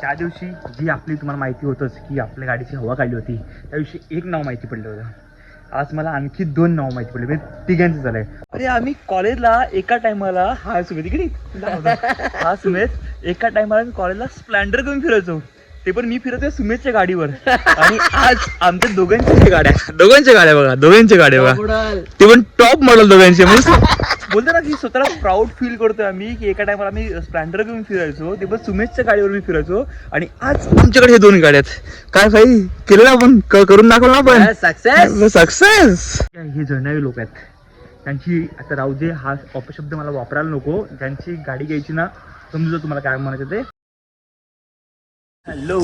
त्या दिवशी जी आपली तुम्हाला माहिती होतच की आपल्या गाडीची हवा काढली होती, त्या दिवशी एक नाव माहिती पडलं होतं. आज मला आणखी 2 नाव माहिती पडले, म्हणजे तिघांचं झालंय. अरे आम्ही कॉलेजला एका टायमाला हा सुमेध इकडे हा सुमेध एका टायमाला मी कॉलेजला स्प्लेंडर घेऊन फिरायचो. ते पण मी फिरतोय सुमेधच्या गाडीवर. आणि आज आमच्या दोघांच्या गाड्या बघा, दोघांच्या गाड्या बघा, ते पण टॉप मॉडेल दोघांचे. बोलतो ना की स्वतःला प्राऊड फील करतोय आम्ही की एका टायमाला आम्ही स्प्लेंडर घेऊन फिरायचो, ते पण सुमेधच्या गाडीवर मी फिरायचो. आणि आज आमच्याकडे हे 2 गाड्या आहेत. काय भाई केलं ना आपण, करून दाखवलं ना आपण, सक्सेस. हे जळणारे लोक आहेत, त्यांची आता राहू दे, हा अपशब्द मला वापरायला नको. ज्यांची गाडी घ्यायची ना, समजू तुम्हाला काय म्हणायचं ते. Hello,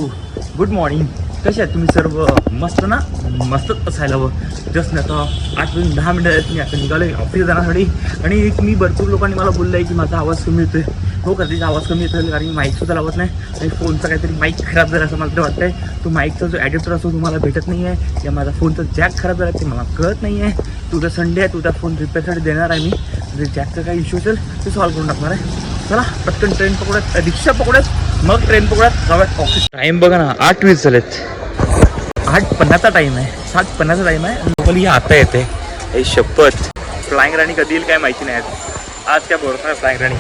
good morning. कसे आहेत तुम्ही सर्व? मस्त ना? मस्तच असायला हवं. जस्ट ना आता 8 वाजून 10 मिनिटं मी आता निघालो ऑफिस जाण्यासाठी. आणि मी भरपूर लोकांनी मला बोललं आहे की माझा आवाज कमी येतोय. हो, कधीचा आवाज कमी येतोय कारण मी माईकसुद्धा लावत नाही. आणि फोनचा काहीतरी माईक खराब झाला असं मला तर वाटतंय. तो माईकचा जो ॲडॅप्टर असतो तुम्हाला भेटत नाही आहे, या माझा फोनचा जॅक खराब झाला ते मला कळत नाही आहे. तुझा संडे आहे, तुझा फोन रिपेअरसाठी देणार आहे मी. म्हणजे जॅकचा काही इश्यू असेल ते सॉल्व्ह करून टाकणार आहे. चला पटकन ट्रेन पकडत, रिक्षा पकडत, मग ट्रेन पकडत जाऊयात ऑफिस. टाईम बघा ना, 8:20 झालेत. 8:50चा टाईम आहे, 7:50चा टाईम आहे. लोकल ही आता येते. हे शपथ, फ्लाइंग राणी कधी येईल काय माहिती नाही. आज काय भरोसा आहे फ्लाइंग राणी.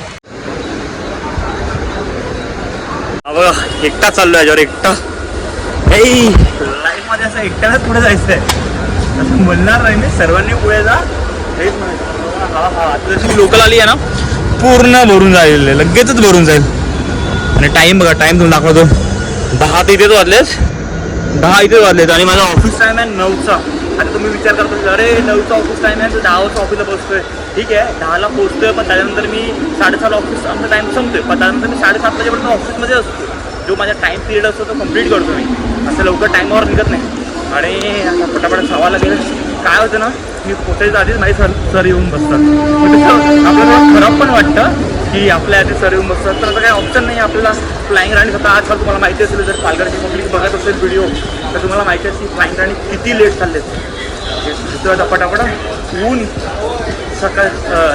बघा एकटा चाललो याच्यावर, एकटा. लाईफ मध्ये असं एकट्यालाच पुढे जायचं आहे असं म्हणणार नाही मी. सर्वांनी पुढे जा हेच म्हणायचं. हा जशी लोकल आली आहे ना, पूर्ण भरून जाईल, लगेचच भरून जाईल. आणि टाईम बघा, टाईम तुम्ही दाखवतो. 10 इथेच वाजलेत आणि माझा ऑफिस टाईम आहे 9चा. आता तुम्ही विचार करता अरे 9चा ऑफिस टाईम आहे तर 10 वाजता ऑफिसला पोहोचतोय. ठीक आहे, 10ला पोहोचतोय, पण त्याच्यानंतर मी 7:30 ऑफिस आमचा टाईम संपतोय. पण त्यानंतर मी 7:30 वाजेपर्यंत ऑफिसमध्ये असतो. जो माझा टाईम पिरियड असतो तो कंप्लीट करतो मी. असं लवकर टाईमावर निघत नाही. आणि आता पटापट सवाला गेलं. काय होतं ना, मी पोचायच्या आधीच माझे सर येऊन बसतात. मग तसं आपल्याला खराब पण वाटतं की आपल्या आधी सर येऊन बसतात. तर आता काही ऑप्शन नाही आपल्याला. फ्लाइंग राणी स्वतः आजकाल तुम्हाला माहिती असेल, जर पालघरची पब्लिक बघत असेल व्हिडिओ तर तुम्हाला माहिती असेल की फ्लाइंग राणी किती लेट चाललेत. दुसरं आता पटापटा ऊन, सकाळ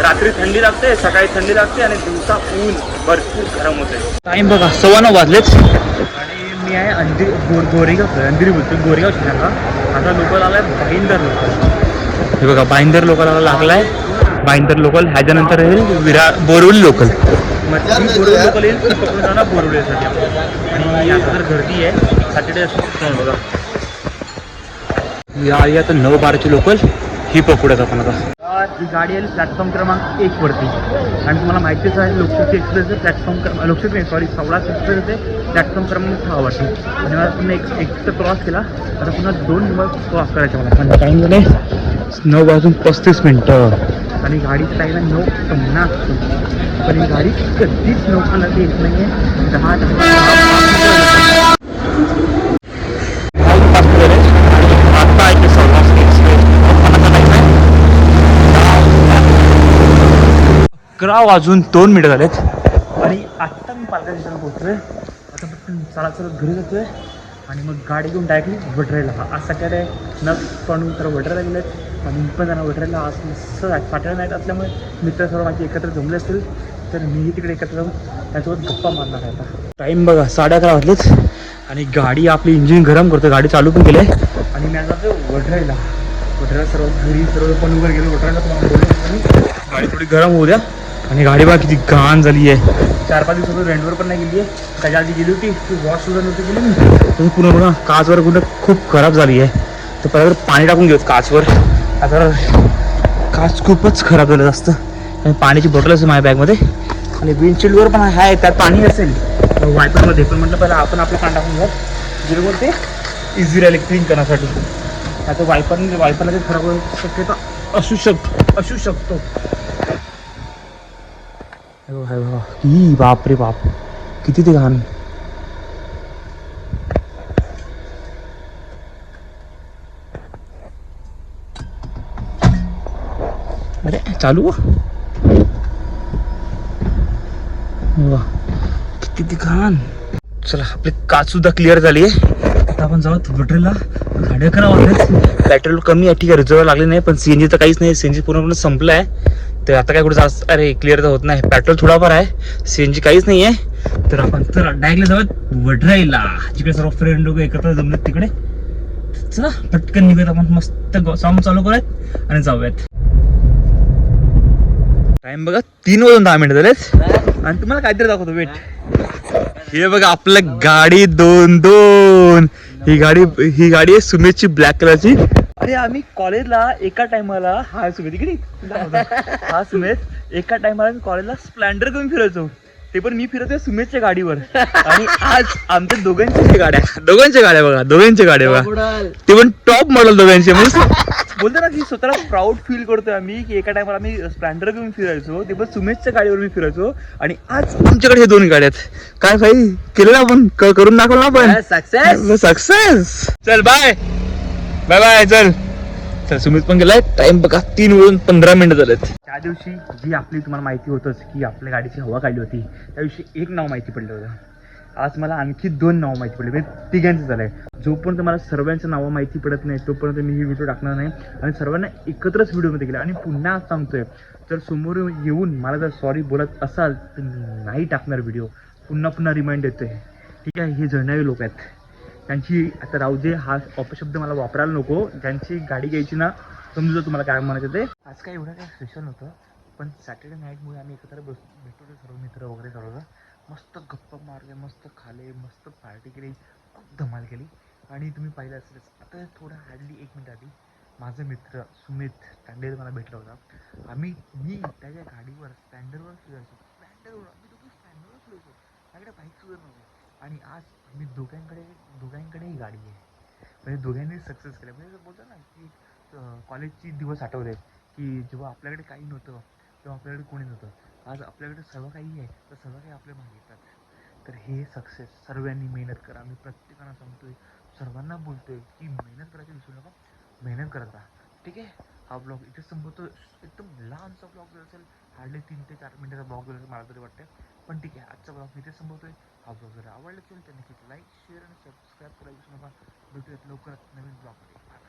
रात्री थंडी लागते, सकाळी थंडी लागते आणि दिवसा ऊन भरपूर गरम होते. टाईम बघा 9:15 वाजलेच. आणि मी आहे अंधेरी बोलतो गोरेगाव शहराला. आता लोकल आलाय भाईंदर लोकल. हे बघा भाईंदर लोकल लागलाय. भाईंदर लोकल ह्याच्यानंतर येईल बोरिवली लोकल. मग बोरिवली लोकल येईल ती पकडून जाणार बोरिवलीसाठी. आणि आता तर गर्दी आहे सॅटर्डे असं बघा. ही आता 9:12ची लोकल ही पकडूयात आपण. आता ही गाडी आली प्लॅटफॉर्म क्रमांक 1 वरती. आणि तुम्हाला माहितीच आहे लोकशक्ती एक्सप्रेसचे प्लॅटफॉर्म सौराष्ट्र एक्सप्रेसचे प्लॅटफॉर्म क्रमांक 6 वरती. आणि मला पुन्हा एक तर क्रॉस केला, आता पुन्हा 2 नंबर क्रॉस करायचा मला. पण टाईम झाले 9:35. आणि गाडीचं टाईम आहे 9:50. पण ही गाडी कधीच 9:50 येत नाही आहे. 10 11 वाजून 2 मिनिटं झालेत. आणि आत्ता मी पालघर स्टेशनला पोहोचतोय. आता पटकन चालत घरी जातोय आणि मग गाडी घेऊन डायरेक्टली वडरायला. आज सकाळी पण तर वडरायला गेलेत आणि मी पण जाणार वडरायला. आज मस्त सॅटर्डे नाईट असल्यामुळे मित्र सर्व माझे एकत्र जमले असतील तर मीही तिकडे एकत्र जाऊन त्याच्यासोबत गप्पा मारणार आहे. आता टाईम बघा 11:30 वाजलेच. आणि गाडी आपली इंजिन गरम करतो, गाडी चालू पण केली आहे. आणि मी आता जातो वडरायला. सर्व घरी सर्व पण वगैरे गेलो वडरायला. तुम्हाला बोललो गाडी थोडी गरम होऊ द्या. आणि गाडी बघा किती घाण झाली आहे. 4-5 दिवसापासून रेंटवर पण नाही गेली आहे. त्याच्या आधी गेली होती ती वॉश सुद्धा नव्हती गेली मी. तसं पूर्ण बघा काचवर कुठं खूप खराब झाली आहे. तर पहिला पाणी टाकून घेऊ काचवर. आता काच खूपच खराब झालं जास्त. आणि पाण्याची बॉटल असेल माझ्या बॅगमध्ये. आणि विंडशील्डवर पण आहे, त्यात पाणी असेल वायपरमध्ये. पण म्हटलं पहिला आपण आपलं पाणी टाकून घ्या जे बोलते इझी राहील क्लीन करण्यासाठी. आता वायपरला ते खराब शक्यता असू शकतो. ही बाप रे बाप किती ते घाण. अरे चालू किती घाण. चला आपली काच सुद्धा क्लिअर झाली आहे. आता आपण जाऊ वडरेला. 11:30 वाजले. पेट्रोल कमी आहे ठीक आहे, रिझर्व लागले नाही. पण सीएनजी तर काहीच नाही, सीएनजी पूर्णपणे संपलं आहे. तर आता काय कुठे जास्त अरे क्लिअर तर होत नाही. पेट्रोल थोडाफार आहे, सीएनजी काहीच नाही आहे. तर आपण चला डायरेक्टली जाऊयात वडराईला, जिकडे सर्व फ्रेंड लोक एकत्र जमलेत तिकडे. चला पटकन निघूयात आपण, मस्त सॉन्ग चालू करूयात आणि जाऊयात. टाइम बघा 3:10 झालेत आणि तुम्हाला काहीतरी दाखवतो, वेट. हे बघा आपलं गाडी 2-2. ही गाडी आहे सुमितची, ब्लॅक कलरची. अरे आम्ही कॉलेजला एका टायमाला, हा सुमित इकडे हा सुमित, एका टायमाला मी कॉलेजला स्प्लेंडर घेऊन फिरायचो. ते पण मी फिरतोय सुमितच्या गाडीवर. आणि आज आमच्या दोघांच्या गाड्या बघा, दोघांच्या गाड्या बघा, ते पण टॉप मॉडेल दोघांचे. म्हणजे बोलतो ना की स्वतःला प्राऊड फील करतोय आम्ही की एका टायमाला आम्ही स्प्लेंडर घेऊन फिरायचो, ते पण सुमितच्या गाडीवर मी फिरायचो. आणि आज आमच्याकडे हे 2 गाड्या आहेत. काय भाई केलं आपण, करून दाखवलं आपण, सक्सेस. चल बाय बाय बाय, चल चल. सुमित पण गेलाय. टाइम बघा 3:15 झालेत. त्या दिवशी जी आपली तुम्हाला माहिती होतच की आपल्या गाडीची हवा काढली होती, त्या दिवशी एक नाव माहिती पडलं होतं. आज मला आणखी 2 नाव माहिती पडले, म्हणजे तिघांचं झालंय. जोपर्यंत मला सर्वांचं नावं माहिती पडत नाही तोपर्यंत मी ही व्हिडिओ टाकणार नाही. आणि सर्वांना एकत्रच व्हिडिओमध्ये केलं. आणि पुन्हा आज सांगतोय, जर समोर येऊन मला जर सॉरी बोलत असाल तर मी नाही टाकणार व्हिडिओ. पुन्हा रिमाइंड देतोय, ठीक आहे. हे जळणारे लोक आहेत, त्यांची आता राहू दे, हा अपशब्द मला वापरायला नको. ज्यांची गाडी घ्यायची ना, समजू तुम्हाला काय म्हणायचं ते. आज काय एवढं काय स्पेशल नव्हतं, पण सॅटर्डे नाईटमुळे आम्ही एकत्र भेटलो सर्व मित्र वगैरे सर्व. मस्त गप्पा मारले, मस्त खाले, मस्त पार्टी केली, खूप धमाल केली. आणि तुम्ही पाहिलं असेलच, आता थोडं हार्डली 1 मिनिट आधी माझा मित्र सुमित तांडेल मला भेटला होता. मी त्याच्या गाडीवर स्प्लेंडरवर फिरायचो, आम्ही दोघं स्प्लेंडरवर फिरायचो, त्याकडे बाईक सुद्धा नव्हती. आणि आज आम्ही दोघांकडेही गाडी आहे. म्हणजे दोघांनी सक्सेस केलं. म्हणजे बोलतो ना की कॉलेजची दिवस आठवले की जेव्हा आपल्याकडे काही नव्हतं तेव्हा आपल्याकडे कोणी नव्हतं. आज आपल्याकडे सर्व काही आहे, तर सर्व काही आपल्या मागे येतात. तर हे सक्सेस, सर्वांनी मेहनत करा. मी प्रत्येकाला सांगतोय, सर्वांना बोलतोय की मेहनत करायची विसरू नका, मेहनत करत राहा, ठीक आहे. हा ब्लॉग इथे संपवतो. एकदम लहानसा ब्लॉग जर असेल, हार्डली 3 ते 4 मिनिटाचा ब्लॉग जर असेल मला तरी वाटतं. पण ठीक आहे, आजचा ब्लॉग इथे संपवतोय. हा ब्लॉग जर आवडला असेल तर नक्कीच लाईक, शेअर आणि सबस्क्राईब करायला विसरू नका. भेटूयात लवकरात नवीन ब्लॉगमध्ये.